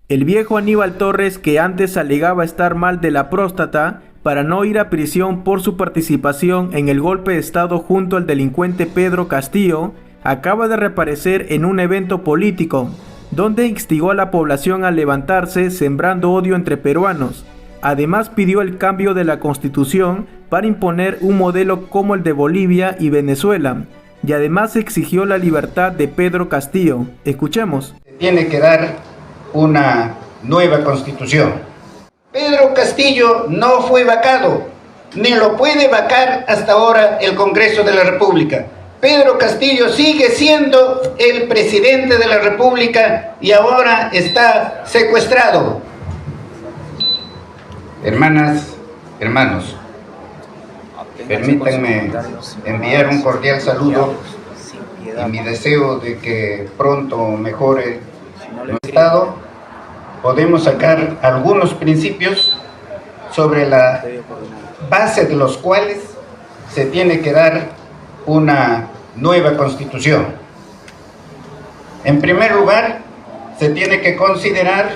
El viejo Aníbal Torres, que antes alegaba estar mal de la próstata para no ir a prisión por su participación en el golpe de estado junto al delincuente Pedro Castillo, acaba de reaparecer en un evento político, donde instigó a la población a levantarse sembrando odio entre peruanos. Además pidió el cambio de la constitución para imponer un modelo como el de Bolivia y Venezuela, y además exigió la libertad de Pedro Castillo. Escuchemos. Tiene que dar una nueva constitución. Pedro Castillo no fue vacado, ni lo puede vacar hasta ahora el Congreso de la República. Pedro Castillo sigue siendo el presidente de la República y ahora está secuestrado. Hermanas, hermanos, permítanme enviar un cordial saludo y mi deseo de que pronto mejore nuestro estado. Podemos sacar algunos principios sobre la base de los cuales se tiene que dar una nueva constitución. En primer lugar, se tiene que considerar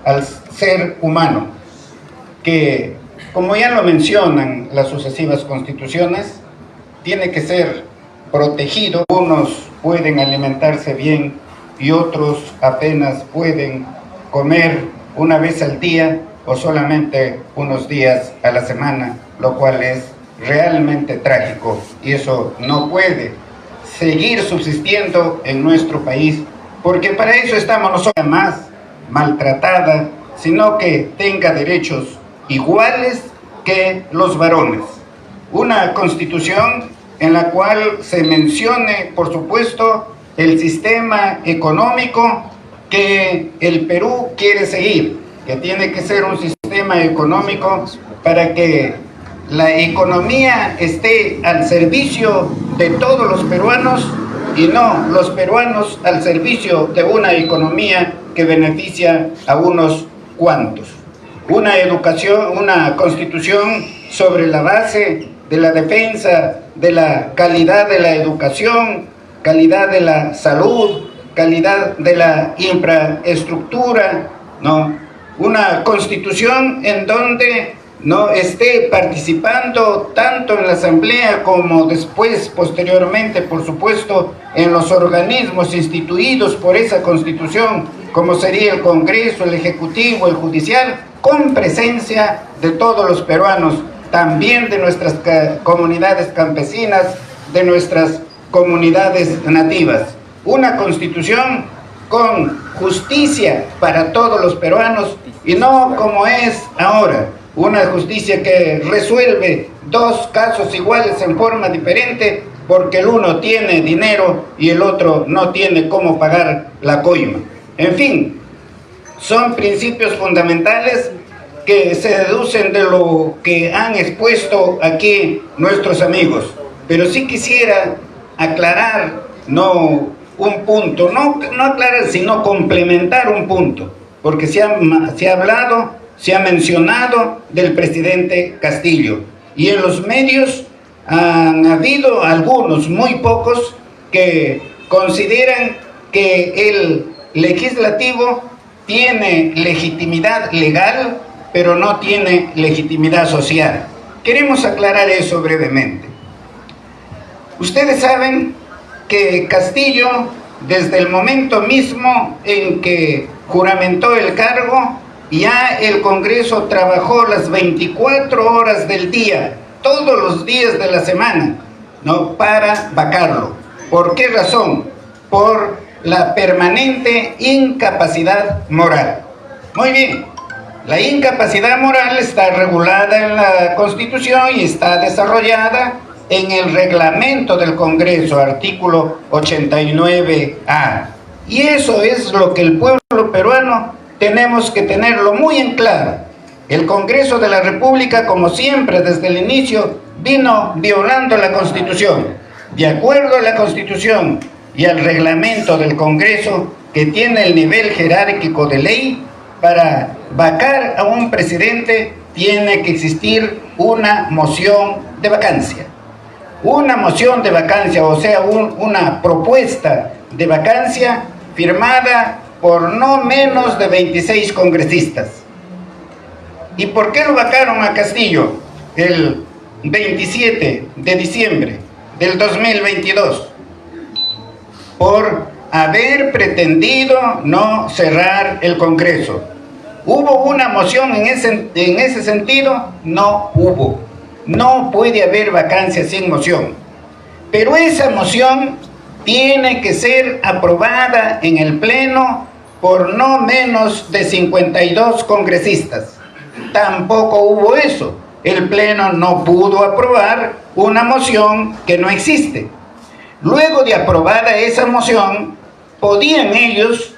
al ser humano, que, como ya lo mencionan las sucesivas constituciones, tiene que ser protegido. Unos pueden alimentarse bien y otros apenas pueden comer una vez al día o solamente unos días a la semana, lo cual es realmente trágico, y eso no puede seguir subsistiendo en nuestro país, porque para eso estamos nosotros, más maltratada, sino que tenga derechos iguales que los varones. Una constitución en la cual se mencione, por supuesto, el sistema económico que el Perú quiere seguir, que tiene que ser un sistema económico para que la economía esté al servicio de todos los peruanos y no los peruanos al servicio de una economía que beneficia a unos cuantos. Una educación, una constitución sobre la base de la defensa de la calidad de la educación, calidad de la salud, calidad de la infraestructura, ¿no? Una constitución en donde no esté participando tanto en la asamblea como después, posteriormente, por supuesto, en los organismos instituidos por esa constitución, como sería el Congreso, el Ejecutivo, el Judicial, con presencia de todos los peruanos, también de nuestras comunidades campesinas, de nuestras comunidades nativas. Una constitución con justicia para todos los peruanos y no como es ahora, una justicia que resuelve dos casos iguales en forma diferente porque el uno tiene dinero y el otro no tiene cómo pagar la coima. En fin, son principios fundamentales que se deducen de lo que han expuesto aquí nuestros amigos. Pero sí quisiera aclarar, un punto, no aclarar, sino complementar un punto, porque se ha hablado, se ha mencionado del presidente Castillo, y en los medios han habido algunos, muy pocos, que consideran que el legislativo tiene legitimidad legal, pero no tiene legitimidad social. Queremos aclarar eso brevemente. Ustedes saben que Castillo, desde el momento mismo en que juramentó el cargo, ya el Congreso trabajó las 24 horas del día, todos los días de la semana, ¿no?, para vacarlo. ¿Por qué razón? Por la permanente incapacidad moral. Muy bien, la incapacidad moral está regulada en la Constitución y está desarrollada en el reglamento del Congreso, artículo 89A. Y eso es lo que el pueblo peruano tenemos que tenerlo muy en claro. El Congreso de la República, como siempre desde el inicio, vino violando la Constitución. De acuerdo a la Constitución y al reglamento del Congreso, que tiene el nivel jerárquico de ley, para vacar a un presidente tiene que existir una moción de vacancia. Una moción de vacancia, o sea, una propuesta de vacancia firmada por no menos de 26 congresistas. ¿Y por qué lo vacaron a Castillo el 27 de diciembre del 2022? Por haber pretendido no cerrar el Congreso. ¿Hubo una moción en ese sentido? No hubo. No puede haber vacancia sin moción. Pero esa moción tiene que ser aprobada en el Pleno por no menos de 52 congresistas. Tampoco hubo eso. El Pleno no pudo aprobar una moción que no existe. Luego de aprobada esa moción, podían ellos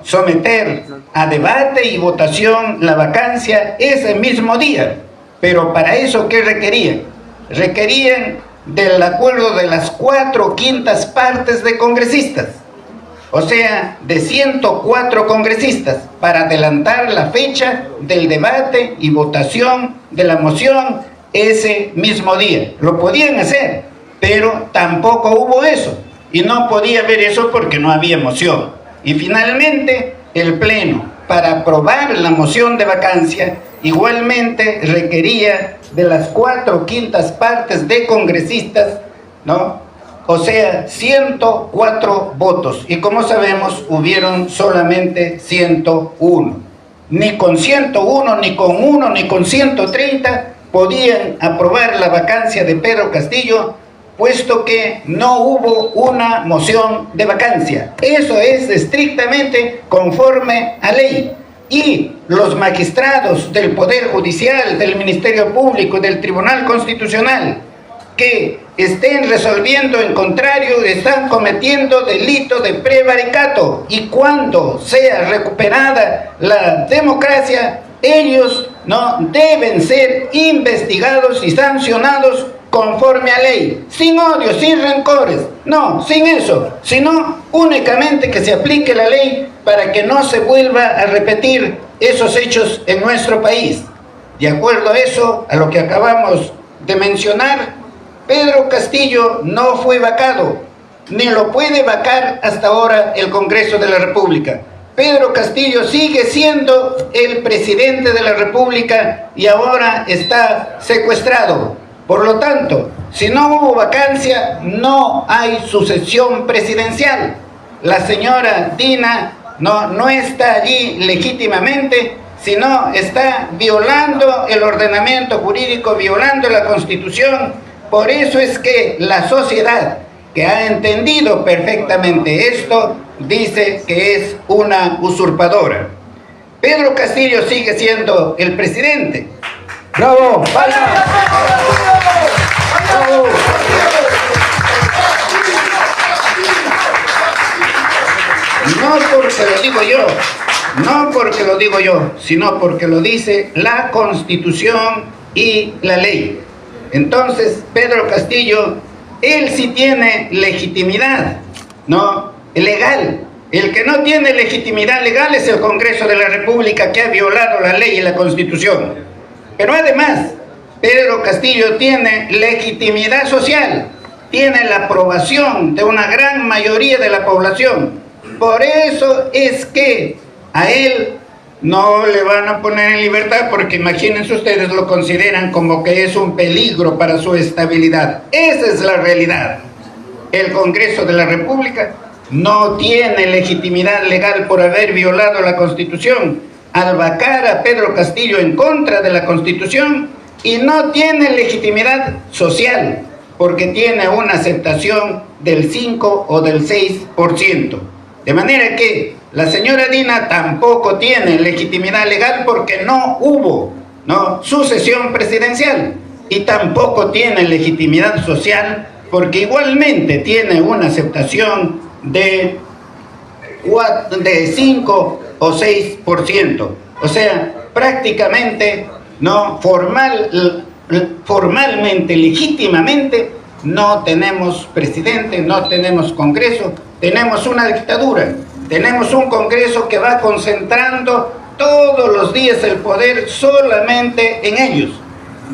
someter a debate y votación la vacancia ese mismo día. Pero para eso, ¿qué requerían? Requerían del acuerdo de las 4/5 partes de congresistas, o sea, de 104 congresistas, para adelantar la fecha del debate y votación de la moción ese mismo día. Lo podían hacer, pero tampoco hubo eso, y no podía haber eso porque no había moción. Y finalmente, el Pleno, para aprobar la moción de vacancia, igualmente requería de las 4/5 partes de congresistas, o sea, 104 votos. Y como sabemos, hubieron solamente 101. Ni con 101, ni con 1, ni con 130 podían aprobar la vacancia de Pedro Castillo, puesto que no hubo una moción de vacancia. Eso es estrictamente conforme a ley. Y los magistrados del Poder Judicial, del Ministerio Público, del Tribunal Constitucional, que estén resolviendo en contrario, están cometiendo delito de prevaricato. Y cuando sea recuperada la democracia, ellos deben ser investigados y sancionados conforme a ley, sin odio, sin rencores, sin eso, sino únicamente que se aplique la ley para que no se vuelva a repetir esos hechos en nuestro país. De acuerdo a eso, a lo que acabamos de mencionar, Pedro Castillo no fue vacado, ni lo puede vacar hasta ahora el Congreso de la República. Pedro Castillo sigue siendo el presidente de la República y ahora está secuestrado. Por lo tanto, si no hubo vacancia, no hay sucesión presidencial. La señora Dina no está allí legítimamente, sino está violando el ordenamiento jurídico, violando la Constitución. Por eso es que la sociedad, que ha entendido perfectamente esto, dice que es una usurpadora. Pedro Castillo sigue siendo el presidente. ¡Bravo! ¡Bravo! No porque lo digo yo, no porque lo digo yo, sino porque lo dice la Constitución y la ley. Entonces, Pedro Castillo, él sí tiene legitimidad, legal. El que no tiene legitimidad legal es el Congreso de la República, que ha violado la ley y la Constitución. Pero además, Pedro Castillo tiene legitimidad social, tiene la aprobación de una gran mayoría de la población. Por eso es que a él no le van a poner en libertad, porque imagínense ustedes, lo consideran como que es un peligro para su estabilidad. Esa es la realidad. El Congreso de la República no tiene legitimidad legal por haber violado la Constitución, al vacar a Pedro Castillo en contra de la Constitución, y no tiene legitimidad social, porque tiene una aceptación del 5 o del 6%. De manera que la señora Dina tampoco tiene legitimidad legal, porque no hubo sucesión presidencial, y tampoco tiene legitimidad social, porque igualmente tiene una aceptación de 5 o 6%. O sea, prácticamente, formalmente, legítimamente, no tenemos presidente, no tenemos Congreso, tenemos una dictadura. Tenemos un Congreso que va concentrando todos los días el poder solamente en ellos.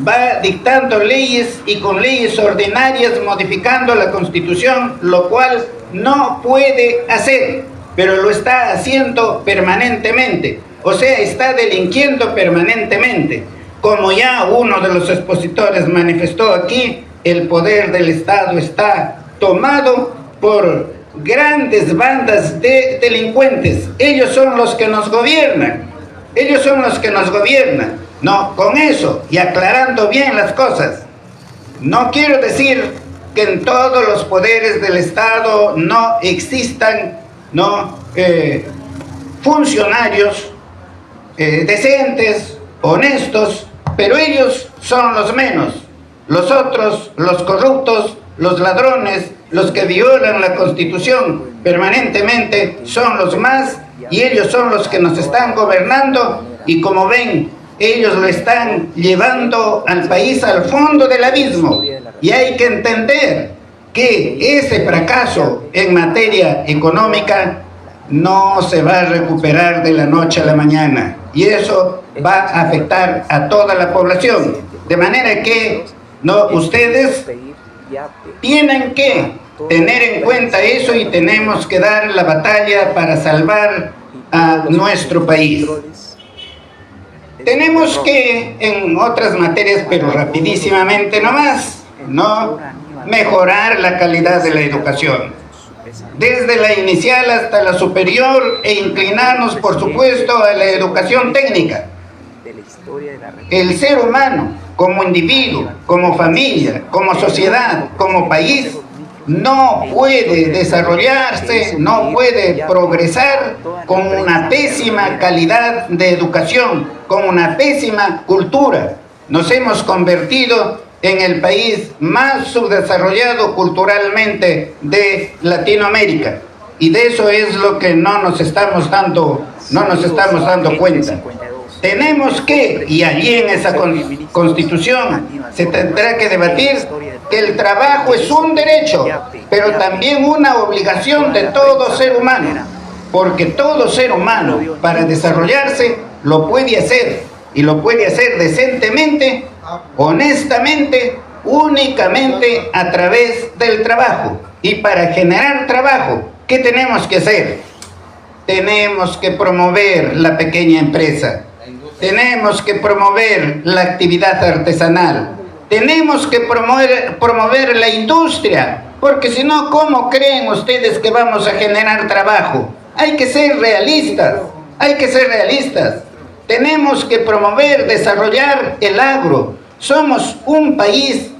Va dictando leyes, y con leyes ordinarias modificando la Constitución, lo cual no puede hacer. pero lo está haciendo permanentemente, o sea, está delinquiendo permanentemente. Como ya uno de los expositores manifestó aquí, el poder del Estado está tomado por grandes bandas de delincuentes. Ellos son los que nos gobiernan. Ellos son los que nos gobiernan. No, con eso y aclarando bien las cosas, no quiero decir que en todos los poderes del Estado no existan funcionarios decentes, honestos, pero ellos son los menos. Los otros, los corruptos, los ladrones, los que violan la Constitución permanentemente, son los más, y ellos son los que nos están gobernando, y como ven, ellos lo están llevando al país al fondo del abismo. Y hay que entender que ese fracaso en materia económica no se va a recuperar de la noche a la mañana, y eso va a afectar a toda la población. De manera que ustedes tienen que tener en cuenta eso, y tenemos que dar la batalla para salvar a nuestro país. Tenemos que, en otras materias, pero rapidísimamente nomás, mejorar la calidad de la educación, desde la inicial hasta la superior, e inclinarnos, por supuesto, a la educación técnica. El ser humano, como individuo, como familia, como sociedad, como país, no puede desarrollarse, no puede progresar con una pésima calidad de educación, con una pésima cultura. Nos hemos convertido en el país más subdesarrollado culturalmente de Latinoamérica, y de eso es lo que no nos estamos dando cuenta. Tenemos que, y allí en esa Constitución se tendrá que debatir, que el trabajo es un derecho, pero también una obligación de todo ser humano, porque todo ser humano, para desarrollarse, lo puede hacer, y lo puede hacer decentemente, honestamente, únicamente a través del trabajo. Y para generar trabajo, ¿qué tenemos que hacer? Tenemos que promover la pequeña empresa, tenemos que promover la actividad artesanal, tenemos que promover la industria, porque si no, ¿cómo creen ustedes que vamos a generar trabajo? Hay que ser realistas, hay que ser realistas. Tenemos que promover, desarrollar el agro. Somos un país,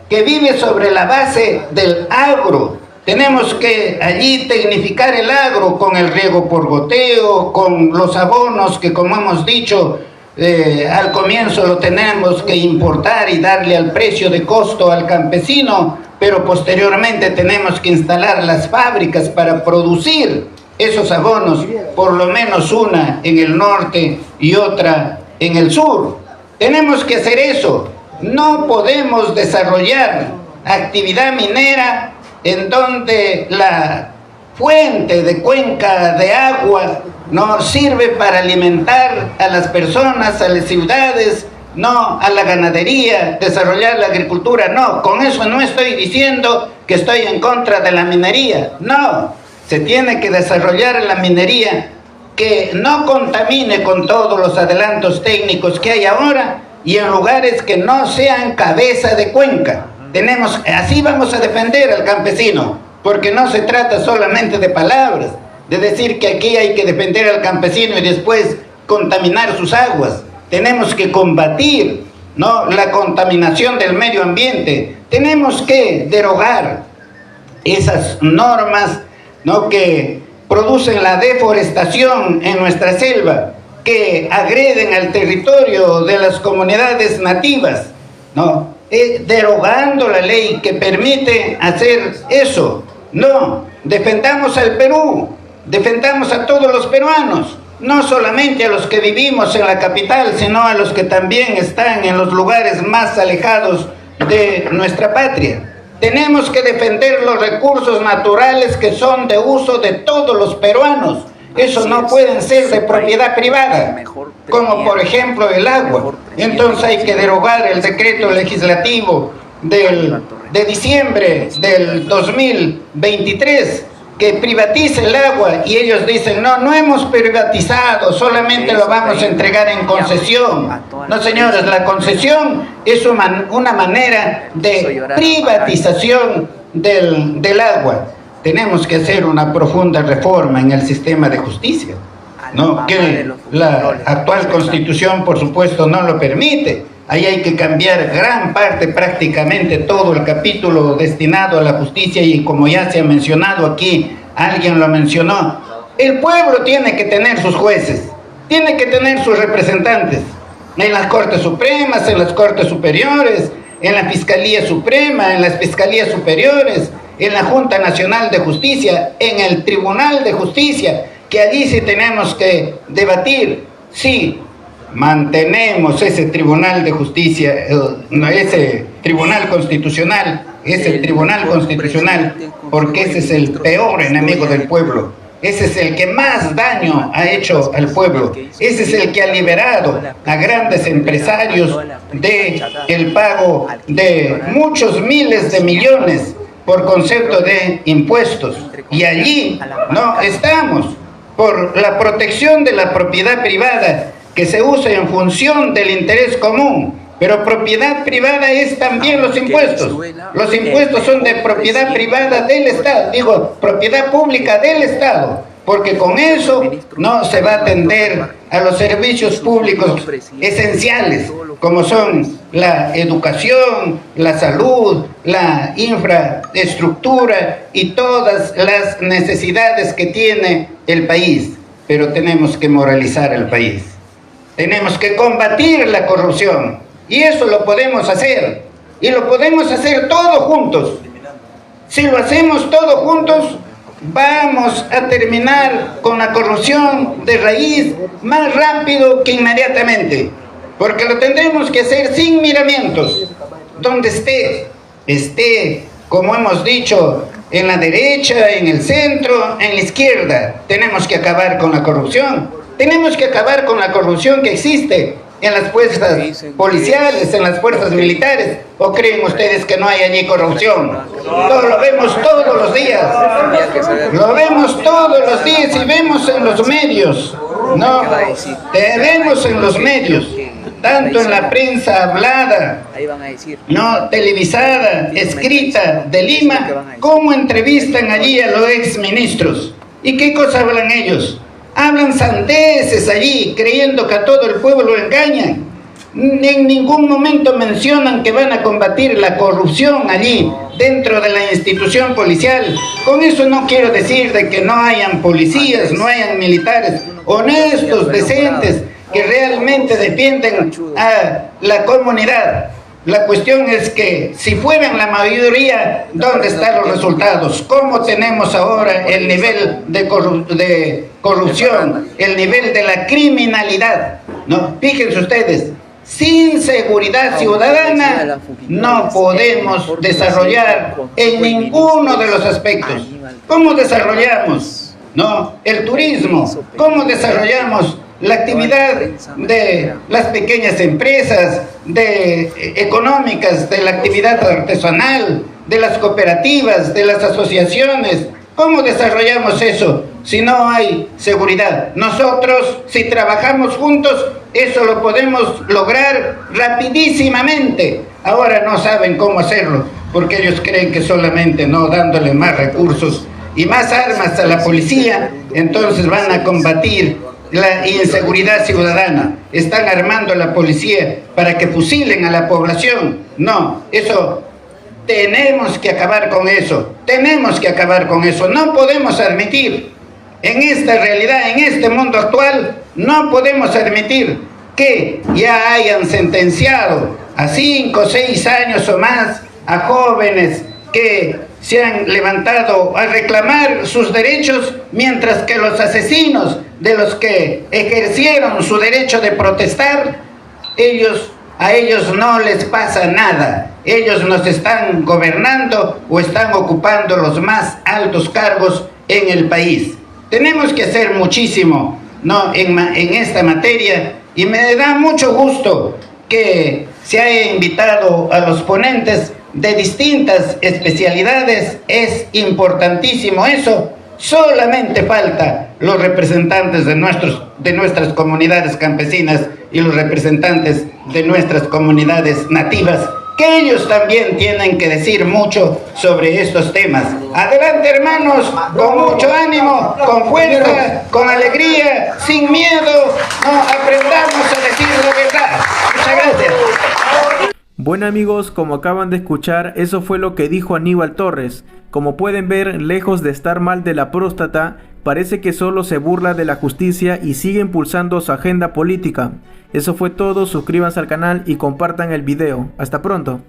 que vive sobre la base del agro. Tenemos que allí tecnificar el agro con el riego por goteo, con los abonos que, como hemos dicho, al comienzo lo tenemos que importar y darle al precio de costo al campesino, pero posteriormente tenemos que instalar las fábricas para producir esos abonos, por lo menos una en el norte y otra en el sur. Tenemos que hacer eso. No podemos desarrollar actividad minera en donde la fuente de cuenca de agua no sirve para alimentar a las personas, a las ciudades, a la ganadería, desarrollar la agricultura. No, con eso no estoy diciendo que estoy en contra de la minería. No, se tiene que desarrollar la minería que no contamine con todos los adelantos técnicos que hay ahora, y en lugares que no sean cabeza de cuenca. Así vamos a defender al campesino, porque no se trata solamente de palabras, de decir que aquí hay que defender al campesino y después contaminar sus aguas. Tenemos que combatir la contaminación del medio ambiente. Tenemos que derogar esas normas que producen la deforestación en nuestra selva, que agreden al territorio de las comunidades nativas, derogando la ley que permite hacer eso. Defendamos al Perú, defendamos a todos los peruanos, no solamente a los que vivimos en la capital, sino a los que también están en los lugares más alejados de nuestra patria. Tenemos que defender los recursos naturales que son de uso de todos los peruanos. Eso no pueden ser de propiedad privada, como por ejemplo el agua. Entonces hay que derogar el decreto legislativo de diciembre del 2023, que privatice el agua y ellos dicen, no, no hemos privatizado, solamente lo vamos a entregar en concesión. No, señores, la concesión es una manera de privatización del agua. Tenemos que hacer una profunda reforma en el sistema de justicia, ¿no? Que la actual Constitución, por supuesto, no lo permite. Ahí hay que cambiar gran parte, prácticamente todo el capítulo destinado a la justicia, y como ya se ha mencionado aquí, alguien lo mencionó, el pueblo tiene que tener sus jueces, tiene que tener sus representantes en las Cortes Supremas, en las Cortes Superiores, en la Fiscalía Suprema, en las Fiscalías Superiores, en la Junta Nacional de Justicia, en el Tribunal de Justicia, que allí sí tenemos que debatir si mantenemos ese Tribunal de Justicia, ese Tribunal Constitucional, porque ese es el peor enemigo del pueblo. Ese es el que más daño ha hecho al pueblo. Ese es el que ha liberado a grandes empresarios del pago de muchos miles de millones por concepto de impuestos. Y allí no estamos por la protección de la propiedad privada, que se usa en función del interés común. Pero propiedad privada es también los impuestos. Los impuestos son de propiedad privada del Estado, digo, propiedad pública del Estado, porque con eso no se va a atender a los servicios públicos esenciales, como son la educación, la salud, la infraestructura y todas las necesidades que tiene el país. Pero tenemos que moralizar el país. Tenemos que combatir la corrupción. Y eso lo podemos hacer, y lo podemos hacer todos juntos. Si lo hacemos todos juntos, vamos a terminar con la corrupción de raíz más rápido que inmediatamente, porque lo tendremos que hacer sin miramientos. Donde esté, como hemos dicho, en la derecha, en el centro, en la izquierda, tenemos que acabar con la corrupción. Tenemos que acabar con la corrupción que existe en las fuerzas policiales, en las fuerzas militares. ¿O creen ustedes que no hay allí corrupción? Lo vemos todos los días. Lo vemos todos los días y vemos en los medios. No, te vemos en los medios, tanto en la prensa hablada, no televisada, escrita de Lima, como entrevistan allí a los exministros. ¿Y qué cosa hablan ellos? Hablan sandeces allí, creyendo que a todo el pueblo lo engañan. En ningún momento mencionan que van a combatir la corrupción allí, dentro de la institución policial. Con eso no quiero decir de que no hayan policías, no hayan militares honestos, decentes, que realmente defienden a la comunidad. La cuestión es que si fueran la mayoría, ¿dónde están los resultados? ¿Cómo tenemos ahora el nivel de corrupción, el nivel de la criminalidad? No, fíjense ustedes, sin seguridad ciudadana no podemos desarrollar en ninguno de los aspectos. ¿Cómo desarrollamos? No, el turismo. ¿Cómo desarrollamos la actividad de las pequeñas empresas, económicas, de la actividad artesanal, de las cooperativas, de las asociaciones? ¿Cómo desarrollamos eso si no hay seguridad? Nosotros, si trabajamos juntos, eso lo podemos lograr rapidísimamente. Ahora no saben cómo hacerlo, porque ellos creen que solamente no dándole más recursos y más armas a la policía, entonces van a combatir la inseguridad ciudadana. Están armando a la policía para que fusilen a la población. No, eso tenemos que acabar con eso. Tenemos que acabar con eso. No podemos admitir, en esta realidad, en este mundo actual, no podemos admitir que ya hayan sentenciado a 5 o 6 años o más a jóvenes que se han levantado a reclamar sus derechos, mientras que los asesinos de los que ejercieron su derecho de protestar, a ellos no les pasa nada. Ellos nos están gobernando o están ocupando los más altos cargos en el país. Tenemos que hacer muchísimo, ¿no?, en esta materia, y me da mucho gusto que se haya invitado a los ponentes de distintas especialidades. Es importantísimo eso, Solamente falta los representantes de nuestras comunidades campesinas y los representantes de nuestras comunidades nativas, que ellos también tienen que decir mucho sobre estos temas. Adelante, hermanos, con mucho ánimo, con fuerza, con alegría, sin miedo, aprendamos a decir la verdad. Muchas gracias. Bueno amigos, como acaban de escuchar, eso fue lo que dijo Aníbal Torres. Como pueden ver, lejos de estar mal de la próstata, parece que solo se burla de la justicia y sigue impulsando su agenda política. Eso fue todo, suscríbanse al canal y compartan el video. Hasta pronto.